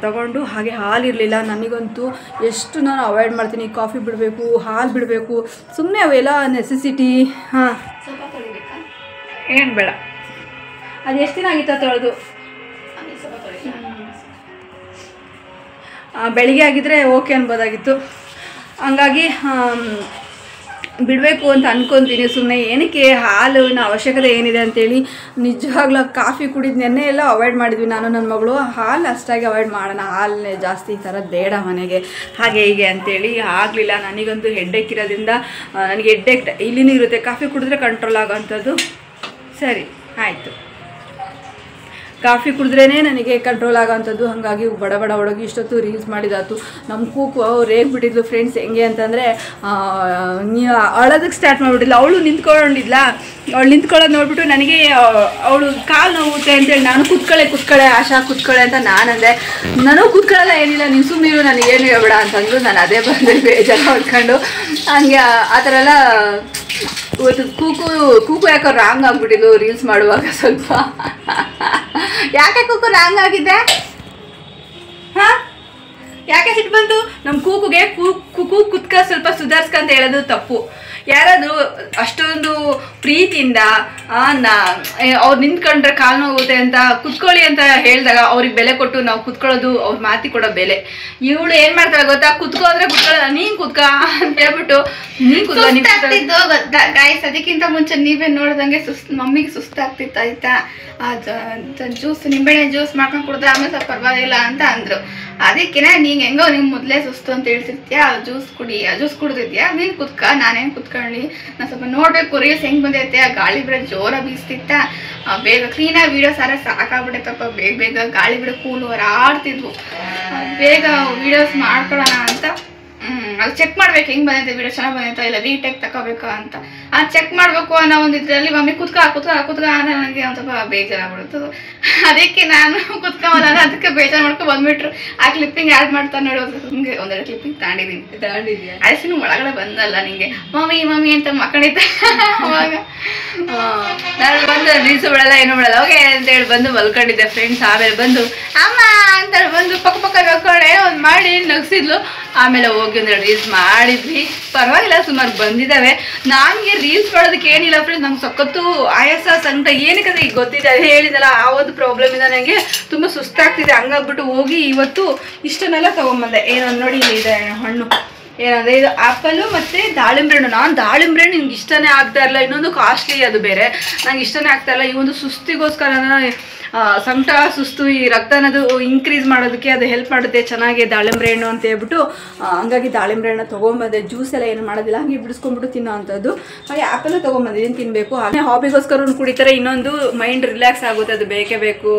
ತೊಗೊಂಡು. ಹಾಗೆ ಹಾಲಿರಲಿಲ್ಲ. ನನಗಂತೂ ಎಷ್ಟು ನಾನು ಅವಾಯ್ಡ್ ಮಾಡ್ತೀನಿ, ಕಾಫಿ ಬಿಡಬೇಕು, ಹಾಲು ಬಿಡಬೇಕು, ಸುಮ್ಮನೆ ಅವೆಲ್ಲ ನೆಸೆಸಿಟಿ. ಹಾಂ, ಸ್ವಲ್ಪ ತೊಳಿಬೇಕಾ? ಏನು ಬೇಡ, ಅದು ಎಷ್ಟು ದಿನ ಆಗಿತ್ತು ತೊಳೆದು. ಬೆಳಿಗ್ಗೆ ಆಗಿದ್ದರೆ ಓಕೆ ಅನ್ಬೋದಾಗಿತ್ತು. ಹಂಗಾಗಿ ಬಿಡಬೇಕು ಅಂತ ಅಂದ್ಕೊತೀನಿ. ಸುಮ್ಮನೆ ಏನಕ್ಕೆ ಹಾಲಿನ ಅವಶ್ಯಕತೆ ಏನಿದೆ ಅಂತೇಳಿ. ನಿಜವಾಗ್ಲೂ ಕಾಫಿ ಕುಡಿದು ನೆನ್ನೆ ಎಲ್ಲ ಅವಾಯ್ಡ್ ಮಾಡಿದ್ವಿ ನಾನು ನನ್ನ ಮಗಳು. ಹಾಲು ಅಷ್ಟಾಗಿ ಅವಾಯ್ಡ್ ಮಾಡೋಣ, ಹಾಲನ್ನೇ ಜಾಸ್ತಿ ಈ ಥರ ಬೇಡ ಮನೆಗೆ ಹಾಗೆ ಹೀಗೆ ಅಂತೇಳಿ ಆಗಲಿಲ್ಲ. ನನಗಂತೂ ಹೆಡ್ಡೇಕ್ ಇರೋದ್ರಿಂದ ನನಗೆ ಹೆಡ್ಡೇಕ್ ಇಲ್ಲಿನೂ ಇರುತ್ತೆ, ಕಾಫಿ ಕುಡಿದ್ರೆ ಕಂಟ್ರೋಲ್ ಆಗೋವಂಥದ್ದು. ಸರಿ ಆಯಿತು, ಕಾಫಿ ಕುಡಿದ್ರೇ ನನಗೆ ಕಂಟ್ರೋಲ್ ಆಗೋವಂಥದ್ದು. ಹಾಗಾಗಿ ಬಡ ಹುಡುಗಿ ಇಷ್ಟೊತ್ತು ರೀಲ್ಸ್ ಮಾಡಿದಾತು. ನಮ್ಮ ಕೂಕು ರೇಗ್ಬಿಟ್ಟಿದ್ಲು ಫ್ರೆಂಡ್ಸ್. ಹೆಂಗೆ ಅಂತಂದರೆ ಅಳೋದಕ್ಕೆ ಸ್ಟಾರ್ಟ್ ಮಾಡಿಬಿಟ್ಟಿಲ್ಲ. ಅವಳು ನಿಂತ್ಕೊಂಡಿದ್ಲ, ಅವಳು ನಿಂತ್ಕೊಳ್ಳೋದು ನೋಡ್ಬಿಟ್ಟು ನನಗೆ ಅವಳು ಕಾಲು ನೋವುತ್ತೆ ಅಂತೇಳಿ ನಾನು ಕೂತ್ಕೊಳ್ಳೆ ಆಶಾ ಕೂತ್ಕೊಳ್ಳೆ ಅಂತ ನಾನಂದೆ. ನನಗೂ ಕೂತ್ಕೊಳ್ಳಲ್ಲ, ಏನಿಲ್ಲ, ನೀನು ಸುಮ್ಮನಿರು, ನನಗೇನು ಹೇಳ್ಬೇಡ ಅಂತಂದ್ರು. ನಾನು ಅದೇ ಬಂದರೆ ಬೇಜಾರು ಹೊಡ್ಕೊಂಡು ಹಂಗೆ ಆ ಥರ ಎಲ್ಲ. ಇವತ್ತು ಕೂಕು ಯಾಕೋ ರಾಂಗ್ ಆಗ್ಬಿಟ್ಟಿದ್ಲು ರೀಲ್ಸ್ ಮಾಡುವಾಗ. ಸ್ವಲ್ಪ ಯಾಕೆ ಕೂಕು ರಾಂಗ್ ಆಗಿದೆ? ಹಾಂ, ಯಾಕೆ ಸಿಟ್ಟು ಬಂತು? ನಮ್ಮ ಕೂಕುಗೆ ಕುತ್ಕ ಸ್ವಲ್ಪ ಸುಧಾರಿಸ್ಕಂತ ಹೇಳೋದು ತಪ್ಪು. ಯಾರಾದರೂ ಅಷ್ಟೊಂದು ಪ್ರೀತಿಯಿಂದ ಅವ್ರು ನಿಂತ್ಕೊಂಡ್ರೆ ಕಾಲು ನೋವುತ್ತೆ ಅಂತ ಕುತ್ಕೊಳ್ಳಿ ಅಂತ ಹೇಳಿದಾಗ ಅವ್ರಿಗೆ ಬೆಲೆ ಕೊಟ್ಟು ನಾವು ಕುತ್ಕೊಳ್ಳೋದು, ಅವ್ರ ಮಾತಿ ಕೊಡೋ ಬೆಲೆ. ಇವಳು ಏನು ಮಾಡ್ತಾಳೆ ಗೊತ್ತಾ, ಕುತ್ಕೋದ್ರೆ ಕುತ್ಕೊಳ್ಳೋಲ್ಲ, ನೀನು ಕುತ್ಕ ಅಂತ ಹೇಳ್ಬಿಟ್ಟು ನೀನು ಸುಸ್ತಾಗ್ತಿದ್ದು ಗಾಯ್ಸ್. ಅದಕ್ಕಿಂತ ಮುಂಚೆ ನೀವೇ ನೋಡ್ದಂಗೆ ಮಮ್ಮಿಗೆ ಸುಸ್ತಾಗ್ತಿತ್ತು ಆಯ್ತಾ. ಜ್ಯೂಸ್, ನಿಂಬೆಹಣ್ಣೆ ಜ್ಯೂಸ್ ಮಾಡ್ಕೊಂಡು ಕುಡಿದ್ರೆ ಆಮೇಲೆ ಸ್ವಲ್ಪ ಪರವಾಗಿಲ್ಲ ಅಂತ ಅಂದರು. ಅದಕ್ಕೆ ನೀನು ಹೆಂಗೋ ನಿಮ್ಗೆ ಮೊದಲೇ ಸುಸ್ತು ಅಂತ ಹೇಳ್ತಿರ್ತೀಯಾ, ಜ್ಯೂಸ್ ಕುಡ್ದಿದ್ಯಾ, ನೀನು ಕುತ್ಕ, ನಾನೇನು ಕುತ್ಕೊಳ್ಳಿ, ನಾನು ಸ್ವಲ್ಪ ನೋಡಬೇಕು ರೀಲ್ಸ್ ಹೆಂಗೆ ಬಂದೈತೆ. ಆ ಗಾಳಿ ಬಿಡ ಜೋರ ಬೀಸ್ತಿತ್ತ, ಬೇಗ ಕ್ಲೀನಾಗಿ ವೀಡಿಯೋಸ್ ಆದ್ರೆ ಸಾಕಾಗ್ಬಿಟ್ಟೈತಪ್ಪ. ಬೇಗ ಗಾಳಿ ಬಿಡ ಕೂಲು ಆಡ್ತಿದ್ವು, ಬೇಗ ವೀಡಿಯೋಸ್ ಮಾಡ್ಕೊಳ್ಳೋಣ ಅಂತ. ಅದು ಚೆಕ್ ಮಾಡ್ಬೇಕು ಹೆಂಗೆ ಬಂದೈತೆ ವೀಡಿಯೋ, ಚೆನ್ನಾಗಿ ಬಂದೈತಾ ಇಲ್ಲ, ರೀಟೇಕ್ ತಗೋಬೇಕಾ ಅಂತ. ಅದು ಚೆಕ್ ಮಾಡಬೇಕು ಅನ್ನೋ ಒಂದು ಇದರಲ್ಲಿ ಮಮ್ಮಿ ಕುತ್ಕ ಅಂದರೆ ನನಗೆ ಒಂದು ಸ್ವಲ್ಪ ಬೇಜಾರಾಗ್ಬಿಡ್ತು. ಅದಕ್ಕೆ ನಾನು ಕುತ್ಕೊಂಬಲ್ಲ, ಅದಕ್ಕೆ ಬೇಜಾರು ಮಾಡ್ಕೊಂಡು ಬಂದ್ಬಿಟ್ರು. ಆ ಕ್ಲಿಪ್ಪಿಂಗ್ ಆ್ಯಡ್ ಮಾಡ್ತಾರೆ ನೋಡಿ, ನಿಮಗೆ ಒಂದೆರಡು ಕ್ಲಿಪ್ಪಿಂಗ್ ತಗೊಂಡಿದ್ದೀನಿ. ಅಳಿಸಿನ ಒಳಗಡೆ ಬಂದಲ್ಲ ನಿಂಗೆ ಮಮ್ಮಿ ಅಂತ ಮಕ್ಕಳಿದ್ದೆ. ಅವಾಗ ನಾನು ಬಂದು ರೀಲ್ಸ್ ಬಿಡಲ್ಲ, ಏನೂ ಬಿಡಲ್ಲ, ಓಕೆ ಅಂತೇಳಿ ಬಂದು ಮಲ್ಕೊಂಡಿದ್ದೆ ಫ್ರೆಂಡ್ಸ್. ಆಮೇಲೆ ಬಂದು ಅಮ್ಮ ಅಂತ ಬಂದು ಪಕ್ಕ ನಕ್ಕೊಂಡೆ ಒಂದು ಮಾಡಿ ನಗ್ಸಿದ್ಲು. ಆಮೇಲೆ ಹೋಗಿ ಒಂದೆರಡು ರೀಲ್ಸ್ ಮಾಡಿದ್ವಿ, ಪರವಾಗಿಲ್ಲ, ಸುಮಾರು ಬಂದಿದ್ದಾವೆ. ನನಗೆ ರೀಲ್ಸ್ ಮಾಡೋದಕ್ಕೆ ಏನಿಲ್ಲ ಫ್ರೆಂಡ್ಸ್, ನಂಗೆ ಸಖತ್ತು ಆಯಾಸ, ಸಂಕಟ ಏನಕ್ಕೆ ಈಗ ಗೊತ್ತಿದೆ. ಅದು ಹೇಳಿದಲ್ಲ, ಆ ಒಂದು ಪ್ರಾಬ್ಲಮಿಂದ ನನಗೆ ತುಂಬ ಸುಸ್ತಾಗ್ತಿದೆ. ಹಂಗಾಗ್ಬಿಟ್ಟು ಹೋಗಿ ಇವತ್ತು ಇಷ್ಟನ್ನೆಲ್ಲ ತೊಗೊಂಬಂದೆ. ಏನೋ ನೋಡಿ ಇದೆ ಹಣ್ಣು, ಏನಂದರೆ ಇದು ಆ್ಯಪಲ್ಲು ಮತ್ತು ದಾಳಿಂಬ್ರೆ ಹಣ್ಣು. ನಾನು ದಾಳಿಂಬ್ರೆ ಹಣ್ಣು ನಿಮ್ಗೆ ಇಷ್ಟನೇ ಆಗ್ತಾ ಇರಲ್ಲ, ಇನ್ನೊಂದು ಕಾಸ್ಟ್ಲಿ ಅದು ಬೇರೆ, ನಂಗೆ ಇಷ್ಟನೇ ಆಗ್ತಾ ಇಲ್ಲ. ಈ ಒಂದು ಸುಸ್ತಿಗೋಸ್ಕರ ಸಂಕಟ, ಸುಸ್ತು, ಈ ರಕ್ತ ಅನ್ನೋದು ಇನ್ಕ್ರೀಸ್ ಮಾಡೋದಕ್ಕೆ ಅದು ಹೆಲ್ಪ್ ಮಾಡುತ್ತೆ ಚೆನ್ನಾಗಿ ದಾಳಿಂಬ್ರೆ ಹಣ್ಣು ಅಂತ ಹೇಳ್ಬಿಟ್ಟು. ಹಂಗಾಗಿ ದಾಳಿಂಬ್ರೆ ಹಣ್ಣು ತೊಗೊಂಬಂದೆ. ಜ್ಯೂಸ್ ಎಲ್ಲ ಏನು ಮಾಡೋದಿಲ್ಲ, ಹಾಗೆ ಬಿಡಿಸ್ಕೊಂಡ್ಬಿಟ್ಟು ತಿನ್ನೋ ಅಂಥದ್ದು. ಹಾಗೆ ಆ್ಯಪಲ್ಲು ತೊಗೊಂಬಂದಿದ್ದೀನಿ, ತಿನ್ನಬೇಕು. ಹಾಗೆ ಹಾಬಿಗೋಸ್ಕರ ಕುಡಿತಾರೆ, ಇನ್ನೊಂದು ಮೈಂಡ್ ರಿಲ್ಯಾಕ್ಸ್ ಆಗುತ್ತೆ, ಅದು ಬೇಕೇ ಬೇಕು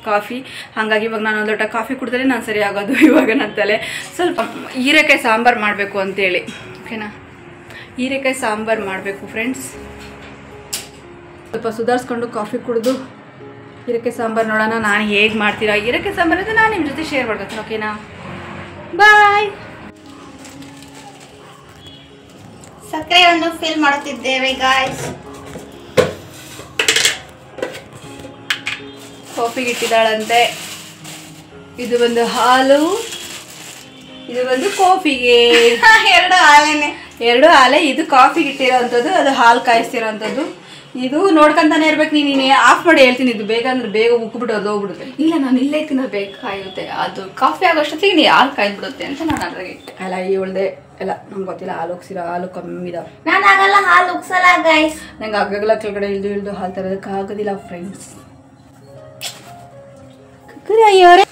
ಕಾಫಿ. ಹಾಗಾಗಿ ಇವಾಗ ನಾನು ಒಂದು ಲೋಟ ಕಾಫಿ ಕುಡಿದ್ರೆ ನಾನು ಸರಿ ಆಗೋದು. ಇವಾಗ ನನ್ನ ತಲೆ ಸ್ವಲ್ಪ ಹೀರೆಕಾಯಿ ಸಾಂಬಾರು ಮಾಡಬೇಕು ಅಂತೇಳಿ, ಓಕೆನಾ. ಹೀರೆಕಾಯಿ ಸಾಂಬಾರು ಮಾಡಬೇಕು ಫ್ರೆಂಡ್ಸ್. ಸ್ವಲ್ಪ ಸುಧಾರಿಸ್ಕೊಂಡು ಕಾಫಿ ಕುಡಿದು ಹೀರೆಕಾಯಿ ಸಾಂಬಾರು ನೋಡೋಣ ನಾನು ಹೇಗೆ ಮಾಡ್ತೀರಾ. ಹೀರೆಕಾಯಿ ಸಾಂಬಾರು ಅಂದರೆ ನಾನು ನಿಮ್ಮ ಜೊತೆ ಶೇರ್ ಮಾಡ್ಕೊತೀನಿ. ಓಕೆನಾ? ಬಾಯ್. ಸಕ್ಕರೆಯನ್ನು ಫಿಲ್ ಮಾಡುತ್ತಿದ್ದೇವೆ ಗಾಯ್ಸ್. ಕಾಫಿಗೆ ಇಟ್ಟಿದ್ದಾಳಂತೆ. ಇದು ಒಂದು ಹಾಲು, ಇದು ಒಂದು ಕಾಫಿಗೆ. ಎರಡು ಹಾಲೆ. ಇದು ಕಾಫಿಗೆ ಇಟ್ಟಿರೋವಂಥದ್ದು, ಅದು ಹಾಲು ಕಾಯಿಸ್ತಿರೋವಂಥದ್ದು. ಇದು ನೋಡ್ಕೊಂತಾನೆ ಇರ್ಬೇಕು. ನೀನು ಆಫ್ ಮಾಡಿ ಹೇಳ್ತೀನಿ. ಇದು ಬೇಗ ಅಂದ್ರೆ ಬೇಗ ಉಕ್ಬಿಟ್ಟು ಅದು ಹೋಗ್ಬಿಡುತ್ತೆ. ಇಲ್ಲ, ನಾನು ಇಲ್ಲೇ ತಿನ್ನೋದು ಬೇಗ ಕಾಯುತ್ತೆ. ಅದು ಕಾಫಿ ಆಗೋಷ್ಟೊತ್ತಿಗೆ ನೀ ಹಾಲು ಕಾಯ್ಬಿಡುತ್ತೆ ಅಂತ ನಾನು ಅದ್ರಾಗೆ ಇಟ್ಟೆ. ಅಲ್ಲ ಹೇಳ್ದೆ ಎಲ್ಲ ನಂಗೆ ಗೊತ್ತಿಲ್ಲ. ಹಾಲು ಉಗ್ಸಿರೋ ಹಾಲು ಕಮ್ಮಿ ಇದಾವೆ. ನಾನು ಆಗಲ್ಲ, ಹಾಲು ಉಗ್ಸಲ್ಲ ಗೈಸ್. ನಂಗೆ ಆಗಾಗಲ್ಲ ಕೆಳಗಡೆ ಇಳ್ದು ಹಾಲು ತರೋದಕ್ಕೆ ಆಗೋದಿಲ್ಲ ಫ್ರೆಂಡ್ಸ್. ಅಯ್ಯವರೇ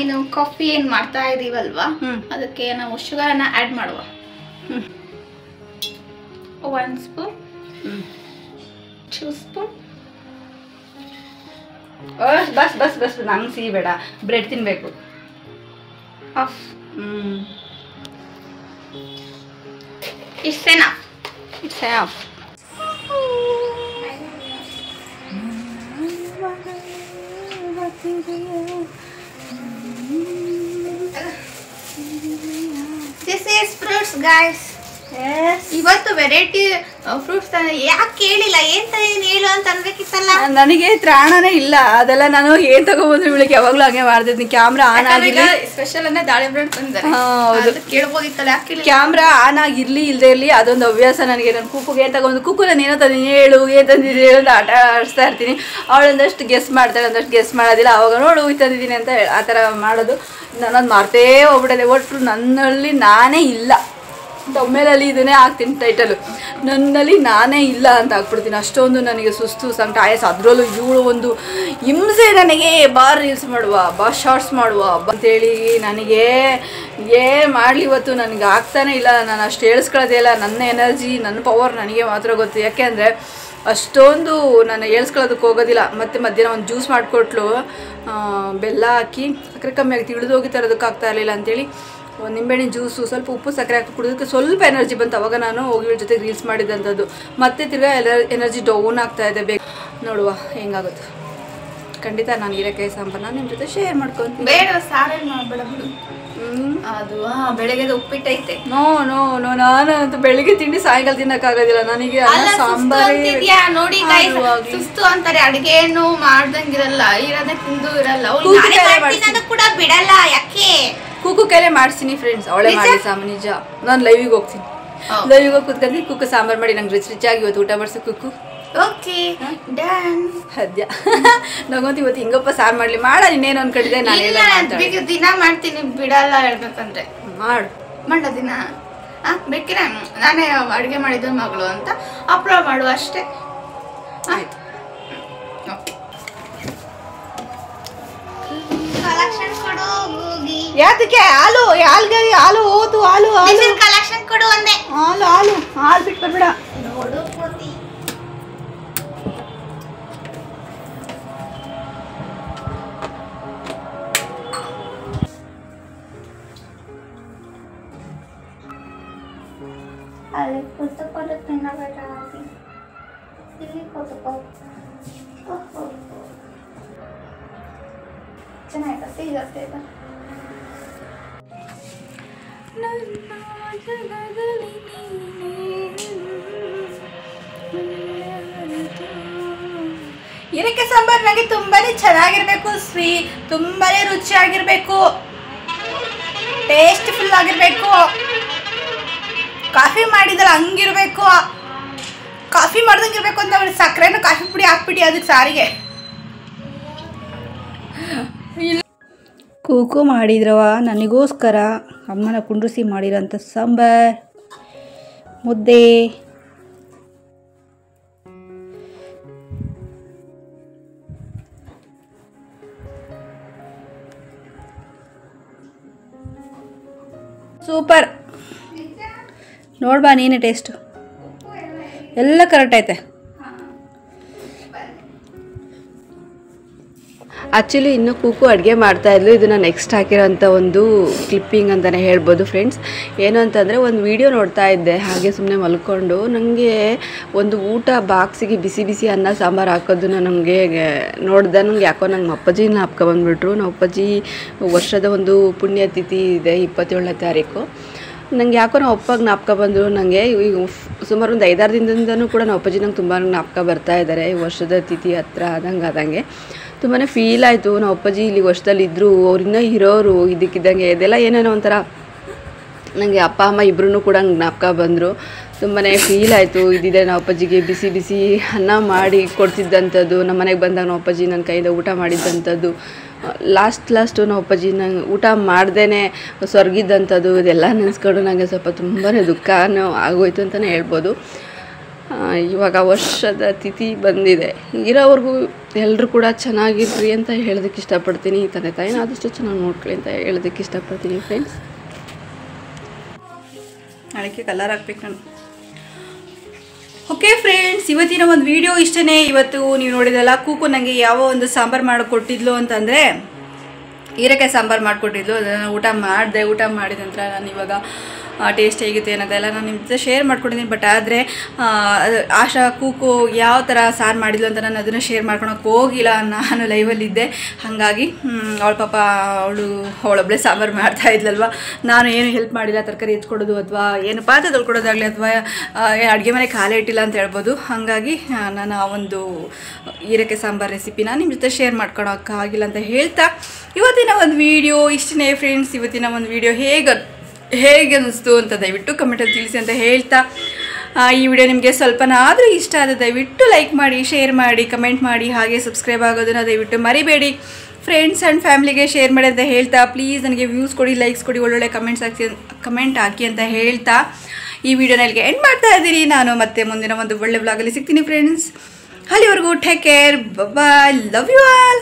ಇನ್ನು ಕಾಫಿ ಏನ್ ಮಾಡ್ತಾ ಇದೀವಲ್ವಾ, ಅದಕ್ಕೆ ನಾವು ಶುಗರನ್ನ ಆಡ್ ಮಾಡುವ. 1 spoon, 2 spoon. Bus bus bus ನಂಗೆ ಸಿಹಿ ಬೇಡ, ಬ್ರೆಡ್ ತಿನ್ಬೇಕು. Of. It's enough. It's enough. This is fruits guys. ಇವತ್ತು ವೆರೈಟಿ ಫ್ರೂಟ್ಸ್ ಯಾಕೆ ಕೇಳಿಲ್ಲ, ಏನ್ ತಂದಿದ್ದೀನಿ ಹೇಳು ಅಂತ ಅನ್ಬೇಕಿತ್ತಲ್ಲ. ನನಗೆ ತ್ರಾಣನೇ ಇಲ್ಲ. ಅದೆಲ್ಲ ನಾನು ಏನ್ ತಗೊಂಡ್ಬಂದ್ರೆ ಇವಳಿಗೆ ಯಾವಾಗ್ಲೂ ಹಂಗೆ ಮಾಡ್ತಿದ್ದೀನಿ. ಕ್ಯಾಮ್ರಾ ಆನ್ ಆಗಿಲ್ಲ. ಸ್ಪೆಷಲ್ ಅನ್ನೇ ದಾಳಿಂಬೆ ತಂದಿದ್ದಾರೆ. ಕೇಳ್ಬೋದಿತ್ತಲ್ಲ, ಯಾಕೆ ಕ್ಯಾಮ್ರಾ ಆನ್ ಆಗಿರ್ಲಿ ಇಲ್ದೇ ಇರ್ಲಿ ಅದೊಂದು ಹವ್ಯಾಸ ನನಗೆ. ನಾನು ಕುಕ್ಕುಗೆ ಏನ್ ತಗೊಂಡು ಕುಕ್ಕು ನಾನು ಏನೋ ತಂದಿದ್ದೀನಿ ಹೇಳು, ಏನ್ ತಂದಿದ್ದೀನಿ ಹೇಳು ಅಂತ ಆಟ ಆಡಿಸ್ತಾ ಇರ್ತೀನಿ. ಅವಳೊಂದಷ್ಟು ಗೆಸ್ ಮಾಡ್ತಾಳೆ, ಒಂದಷ್ಟು ಗೆಸ್ ಮಾಡೋದಿಲ್ಲ. ಅವಾಗ ನೋಡು ಇದು ತಂದಿದ್ದೀನಿ ಅಂತ ಆ ಥರ ಮಾಡೋದು. ನಾನೊಂದು ಮಾರ್ತೇ ಹೋಗ್ಬಿಡದೆ. ಒಟ್ಟು ನನ್ನಲ್ಲಿ ನಾನೇ ಇಲ್ಲ. ಒಮ್ಮೆಲಲ್ಲಿ ಇದನ್ನೇ ಹಾಕ್ತೀನಿ ಟೈಟಲು, ನನ್ನಲ್ಲಿ ನಾನೇ ಇಲ್ಲ ಅಂತ ಹಾಕ್ಬಿಡ್ತೀನಿ. ಅಷ್ಟೊಂದು ನನಗೆ ಸುಸ್ತು ಸಂಕಟ ಆಯಸ್. ಅದರಲ್ಲೂ ಇವಳು ಒಂದು ಹಿಂಸೆ ನನಗೆ. ರೀಲ್ಸ್ ಮಾಡುವ, ಶಾರ್ಟ್ಸ್ ಮಾಡುವ ಅಂತೇಳಿ ನನಗೆ ಮಾಡಲಿ. ಇವತ್ತು ನನಗೆ ಆಗ್ತಾನೆ ಇಲ್ಲ. ನಾನು ಅಷ್ಟು ಹೇಳ್ಸ್ಕೊಳ್ಳೋದೇ ಇಲ್ಲ. ನನ್ನ ಎನರ್ಜಿ, ನನ್ನ ಪವರ್ ನನಗೆ ಮಾತ್ರ ಗೊತ್ತು. ಯಾಕೆ ಅಂದರೆ ಅಷ್ಟೊಂದು ನಾನು ಹೇಳ್ಸ್ಕೊಳ್ಳೋದಕ್ಕೆ ಹೋಗೋದಿಲ್ಲ. ಮತ್ತು ಮಧ್ಯಾಹ್ನ ಒಂದು ಜ್ಯೂಸ್ ಮಾಡಿಕೊಟ್ಲು, ಬೆಲ್ಲ ಹಾಕಿ. ಸಕ್ಕರೆ ಕಮ್ಮಿ ಆಗಿ ತಿಳಿದೋಗಿ ತರೋದಕ್ಕೆ ಆಗ್ತಾ ಇರಲಿಲ್ಲ ಅಂತೇಳಿ ಒಂದು ನಿಂಬೆಹಣ್ಣಿನ ಜ್ಯೂಸು, ಸ್ವಲ್ಪ ಉಪ್ಪು ಸಕ್ಕರೆ ಹಾಕಿ ಕುಡಿಯೋದಕ್ಕೆ ಸ್ವಲ್ಪ ಎನರ್ಜಿ ಬಂತು. ಅವಾಗ ನಾನು ಹೋಗಿ ಇವಳ ಜೊತೆ ರೀಲ್ಸ್ ಮಾಡಿದ್ದಂಥದ್ದು. ಮತ್ತೆ ತಿರ್ಗಾ ಎನರ್ಜಿ ಡೌನ್ ಆಗ್ತಾ ಇದೆ. ಬೇಗ ನೋಡುವ ಹೆಂಗಾಗುತ್ತೆ. ಖಂಡಿತ ನಾನು ಹೀರೆಕಾಯಿ ಸಾಂಬಾರನ್ನ ನಿಮ್ಮ ಜೊತೆ ಶೇರ್ ಮಾಡ್ಕೊತೀನಿ. ಬೇಡ, ಸಾರೇನು ಮಾಡಬೇಡ ಬಿಡು. ಅದು ಬೆಳಗ್ಗೆ ಉಪ್ಪಿಟ್ಟೈತೆ. ನೋ ನೋ ನೋ ನಾನಂತೂ ಬೆಳಿಗ್ಗೆ ತಿಂಡಿ ಸಾಯಂಕಾಲ ತಿನ್ನಕ್ಕಾಗೋದಿಲ್ಲ ನನಗೆ. ಸಾಂಬಾರೇ ನೋಡಿ ಸುಸ್ತು ಅಂತಾರೆ. ಅಡಿಗೆನು ಮಾಡ್ದಂಗಿರಲ್ಲ, ಇರೋದೇ ತಿಂದು ಇರಲ್ಲ. ಕೂಡ ಬಿಡಲ್ಲ. ಯಾಕೆ ಕುಕ್ಕು ಕೈಲೇ ಮಾಡ್ತೀನಿ ಫ್ರೆಂಡ್ಸ್. ಅವಳೇ ಮಾಡಿ ಸಾಂಬಾರು. ನಿಜ. ನಾನು ಲೈವಿಗೆ ಹೋಗ್ತೀನಿ. ಲೈವಿಗೆ ಹೋಗಿ ಕೂತ್ಕೊಂಡು ಕುಕ್ಕು ಸಾಂಬಾರು ಮಾಡಿ ನಂಗೆ ರಿಚಾಗಿ ಇವತ್ತು ಊಟ ಮಾಡಿಸು ಕುಕ್ಕು. Okay done. ಸದ್ಯ ನಂಗಂತೂ ಇವತ್ತು ಹಿಂಗಪ್ಪ ಸಾರು ಮಾಡಲಿ ಮಾಡ. ಇನ್ನೇನು ಅನ್ಕೊಂಡಿದ್ದೆ ನಾನು. ದಿನ ಮಾಡ್ತೀನಿ, ಬಿಡಲ್ಲ ಹೇಳ್ಬೇಕಂದ್ರೆ. ಮಾಡ ದಿನ ಬೇಕಿರ ನಾನೇ ಅಡುಗೆ ಮಾಡಿದ್ದು ಮಗಳು ಅಂತ ಅಪ್ಲೋಡ್ ಮಾಡು ಅಷ್ಟೇ. ಆಯ್ತು. ಕಲೆಕ್ಷನ್ ಕೊಡು. ಯಾತಕ್ಕೆ? ಹಾಲು ಹಾಲು ಹೋದು ಹಾಲು ಕಲೆಕ್ಷನ್ ಕೊಡು ಒಂದೇ. ಹಾಲು ಬಿಟ್ಟು ಬರ್ಬೇಡ. ನೋಡು ಕೊಡ್ತಿ. ಅಲ್ಲಿ ಕೂತ್ಕೊಂಡು ತಿನ್ನಬೇಡ, ಇಲ್ಲಿ ಕೂತ್ಕೋ. ಚೆನ್ನಾಯ್ತಾ? ಸಿಹಿ ಜಾಸ್ತಿ ಆಯ್ತಾ? ಹೀರೆಕಾಯಿ ಸಾಂಬಾರು ನನಗೆ ತುಂಬಾನೇ ಚೆನ್ನಾಗಿರ್ಬೇಕು. ತುಂಬಾನೇ ರುಚಿಯಾಗಿರ್ಬೇಕು, ಟೇಸ್ಟ್ಫುಲ್ ಆಗಿರ್ಬೇಕು. ಕಾಫಿ ಮಾಡಿದ್ರೆ ಹಂಗಿರ್ಬೇಕು, ಕಾಫಿ ಮಾಡ್ದಂಗಿರ್ಬೇಕು ಅಂತ ಅವಳು ಸಕ್ಕರೆನ ಕಾಫಿ ಪುಡಿ ಹಾಕ್ಬಿಟ್ಟು ಅದಕ್ಕೆ ಸಾರಿಗೆ. ಕೂಕು ಮಾಡಿದ್ರವ ನನಗೋಸ್ಕರ ಅಮ್ಮನ ಕುಂಡ್ರಿಸಿ ಮಾಡಿರೋಂಥ ಸಾಂಬಾರ್ ಮುದ್ದೆ. ಸೂಪರ್. ನೋಡ್ಬಾ ನೀನೇ ಟೇಸ್ಟು ಎಲ್ಲ ಕರೆಕ್ಟ್ ಐತೆ. ಆ್ಯಕ್ಚುಲಿ ಇನ್ನು ಕೂಕು ಅಡುಗೆ ಮಾಡ್ತಾಯಿದ್ಲು. ಇದನ್ನು ನೆಕ್ಸ್ಟ್ ಹಾಕಿರೋಂಥ ಒಂದು ಕ್ಲಿಪ್ಪಿಂಗ್ ಅಂತಲೇ ಹೇಳ್ಬೋದು ಫ್ರೆಂಡ್ಸ್. ಏನು ಅಂತಂದರೆ ಒಂದು ವಿಡಿಯೋ ನೋಡ್ತಾ ಇದ್ದೆ ಹಾಗೆ ಸುಮ್ಮನೆ ಮಲ್ಕೊಂಡು. ನನಗೆ ಒಂದು ಊಟ ಬಾಕ್ಸಿಗೆ ಬಿಸಿ ಬಿಸಿ ಅನ್ನ ಸಾಂಬಾರು ಹಾಕೋದನ್ನ ನಮಗೆ ನೋಡ್ದೆ. ನನಗೆ ಯಾಕೋ ನಂಗೆ ಅಪ್ಪಾಜಿ ಜ್ಞಾಪಕ ಬಂದುಬಿಟ್ರು. ನಮ್ಮ ಅಪ್ಪಾಜಿ ವರ್ಷದ ಒಂದು ಪುಣ್ಯತಿಥಿ ಇದೆ 27ನೇ ತಾರೀಕು. ನನಗೆ ಯಾಕೋ ನಾವು ಅಪ್ಪ ಜ್ಞಾಪಕ ಬಂದರು. ನನಗೆ ಈಗ ಸುಮಾರು ಒಂದು 5-6 ದಿನದಿಂದನೂ ಕೂಡ ನಾವು ಅಪ್ಪಾಜಿ ನಂಗೆ ತುಂಬ ಜ್ಞಾಪಕ ಬರ್ತಾ ಇದ್ದಾರೆ. ವರ್ಷದ ತಿಥಿ ಹತ್ರ ಆದಂಗೆ ತುಂಬಾ ಫೀಲ್ ಆಯಿತು. ನಾವು ಅಪ್ಪಾಜಿ ಇಲ್ಲಿ ವರ್ಷದಲ್ಲಿ ಇದ್ದರು, ಅವ್ರಿನ್ನ ಇರೋರು ಇದಕ್ಕಿದ್ದಂಗೆ ಇದೆಲ್ಲ ಏನೇನೋ ಒಂಥರ ನನಗೆ ಅಪ್ಪ ಅಮ್ಮ ಇಬ್ಬರೂ ಕೂಡ ಜ್ಞಾಪಕ ಬಂದರು. ತುಂಬಾ ಫೀಲ್ ಆಯಿತು. ಇದಿದೆ ನಾವು ಅಪ್ಪಾಜಿಗೆ ಬಿಸಿ ಬಿಸಿ ಅನ್ನ ಮಾಡಿ ಕೊಡ್ತಿದ್ದಂಥದ್ದು, ನಮ್ಮ ಮನೆಗೆ ಬಂದಾಗ ನಾವು ಅಪ್ಪಾಜಿ ನನ್ನ ಕೈಯಿಂದ ಊಟ ಮಾಡಿದ್ದಂಥದ್ದು, ಲಾಸ್ಟು ನಾವು ಅಪ್ಪಾಜಿ ನಂಗೆ ಊಟ ಮಾಡ್ದೇ ಸ್ವರ್ಗಿದ್ದಂಥದ್ದು, ಇದೆಲ್ಲ ನೆನೆಸ್ಕೊಂಡು ನನಗೆ ಸ್ವಲ್ಪ ತುಂಬಾ ದುಃಖನೂ ಆಗೋಯ್ತು ಅಂತಲೇ ಹೇಳ್ಬೋದು. ಇವಾಗ ವರ್ಷದ ತಿಥಿ ಬಂದಿದೆ. ಇರೋವ್ರಿಗೂ ಎಲ್ಲರೂ ಕೂಡ ಚೆನ್ನಾಗಿರ್ರಿ ಅಂತ ಹೇಳೋದಕ್ಕೆ ಇಷ್ಟಪಡ್ತೀನಿ. ತಂದೆ ತಾಯಿನ ಆದಷ್ಟು ಚೆನ್ನಾಗಿ ನೋಡ್ಕೊಳ್ಳಿ ಅಂತ ಹೇಳೋದಕ್ಕೆ ಇಷ್ಟಪಡ್ತೀನಿ ಫ್ರೆಂಡ್ಸ್. ಅದಕ್ಕೆ ಕಲರ್ ಹಾಕ್ಬೇಕು ನಾನು. ಓಕೆ ಫ್ರೆಂಡ್ಸ್, ಇವತ್ತಿನ ಒಂದು ವಿಡಿಯೋ ಇಷ್ಟೇ. ಇವತ್ತು ನೀವು ನೋಡಿದಲ್ಲ, ಕೂಕು ನನಗೆ ಯಾವ ಒಂದು ಸಾಂಬಾರು ಮಾಡಿಕೊಟ್ಟಿದ್ಲು ಅಂತಂದರೆ ಹೀರೆಕಾಯಿ ಸಾಂಬಾರು ಮಾಡಿಕೊಟ್ಟಿದ್ಲು. ಅದನ್ನು ಊಟ ಮಾಡಿದ ನಂತರ ನಾನು ಇವಾಗ ಟೇಸ್ಟ್ ಹೇಗಿತ್ತು ಅನ್ನೋದೆಲ್ಲ ನಾನು ನಿಮ್ಮ ಜೊತೆ ಶೇರ್ ಮಾಡ್ಕೊಂಡಿದ್ದೀನಿ. ಬಟ್ ಆದರೆ ಆಶಾ ಕೂಕು ಯಾವ ಥರ ಸಾರು ಮಾಡಿದ್ಲು ಅಂತ ನಾನು ಅದನ್ನು ಶೇರ್ ಮಾಡ್ಕೊಳಕ್ಕೆ ಹೋಗಿಲ್ಲ. ನಾನು ಲೈವಲ್ಲಿದ್ದೆ, ಹಾಗಾಗಿ ಅವಳ ಪಾಪ ಅವಳೊಬ್ಬಳೇ ಸಾಂಬಾರು ಮಾಡ್ತಾ ಇದ್ಲಲ್ವ. ನಾನು ಏನು ಹೆಲ್ಪ್ ಮಾಡಿಲ್ಲ, ತರಕಾರಿ ಹೆಚ್ಕೊಡೋದು ಅಥವಾ ಏನು ಪಾತ್ರೆ ತೊಳ್ಕೊಡೋದಾಗಲಿ ಅಥವಾ ಅಡುಗೆ ಮನೆ ಖಾಲಿ ಇಟ್ಟಿಲ್ಲ ಅಂತ ಹೇಳ್ಬೋದು. ಹಾಗಾಗಿ ನಾನು ಆ ಒಂದು ಹೀರೆಕಾಯಿ ಸಾಂಬಾರು ರೆಸಿಪಿನ ನಿಮ್ಮ ಜೊತೆ ಶೇರ್ ಮಾಡ್ಕೊಳಕ್ಕಾಗಿಲ್ಲ ಅಂತ ಹೇಳ್ತಾ ಇವತ್ತಿನ ಒಂದು ವಿಡಿಯೋ ಇಷ್ಟೇ ಫ್ರೆಂಡ್ಸ್. ಇವತ್ತಿನ ಒಂದು ವಿಡಿಯೋ ಹೇಗೆ ಅನ್ನಿಸ್ತು ಅಂತ ದಯವಿಟ್ಟು ಕಮೆಂಟಲ್ಲಿ ತಿಳಿಸಿ ಅಂತ ಹೇಳ್ತಾ, ಈ ವಿಡಿಯೋ ನಿಮಗೆ ಸ್ವಲ್ಪನಾದರೂ ಇಷ್ಟ ಆದರೆ ದಯವಿಟ್ಟು ಲೈಕ್ ಮಾಡಿ, ಶೇರ್ ಮಾಡಿ, ಕಮೆಂಟ್ ಮಾಡಿ, ಹಾಗೆ ಸಬ್ಸ್ಕ್ರೈಬ್ ಆಗೋದನ್ನು ದಯವಿಟ್ಟು ಮರಿಬೇಡಿ. ಫ್ರೆಂಡ್ಸ್ ಆ್ಯಂಡ್ ಫ್ಯಾಮಿಲಿಗೆ ಶೇರ್ ಮಾಡಿ ಅಂತ ಹೇಳ್ತಾ, ಪ್ಲೀಸ್ ನನಗೆ ವ್ಯೂಸ್ ಕೊಡಿ, ಲೈಕ್ಸ್ ಕೊಡಿ, ಒಳ್ಳೊಳ್ಳೆ ಕಮೆಂಟ್ ಹಾಕಿ ಅಂತ ಹೇಳ್ತಾ ಈ ವಿಡಿಯೋನ ಇಲ್ಲಿಗೆ ಎಂಡ್ ಮಾಡ್ತಾ ಇದ್ದೀನಿ. ನಾನು ಮತ್ತೆ ಮುಂದಿನ ಒಂದು ಒಳ್ಳೆ ವ್ಲಾಗಲ್ಲಿ ಸಿಗ್ತೀನಿ ಫ್ರೆಂಡ್ಸ್. ಅಲ್ಲಿವರೆಗೂ take care, bye, love you all.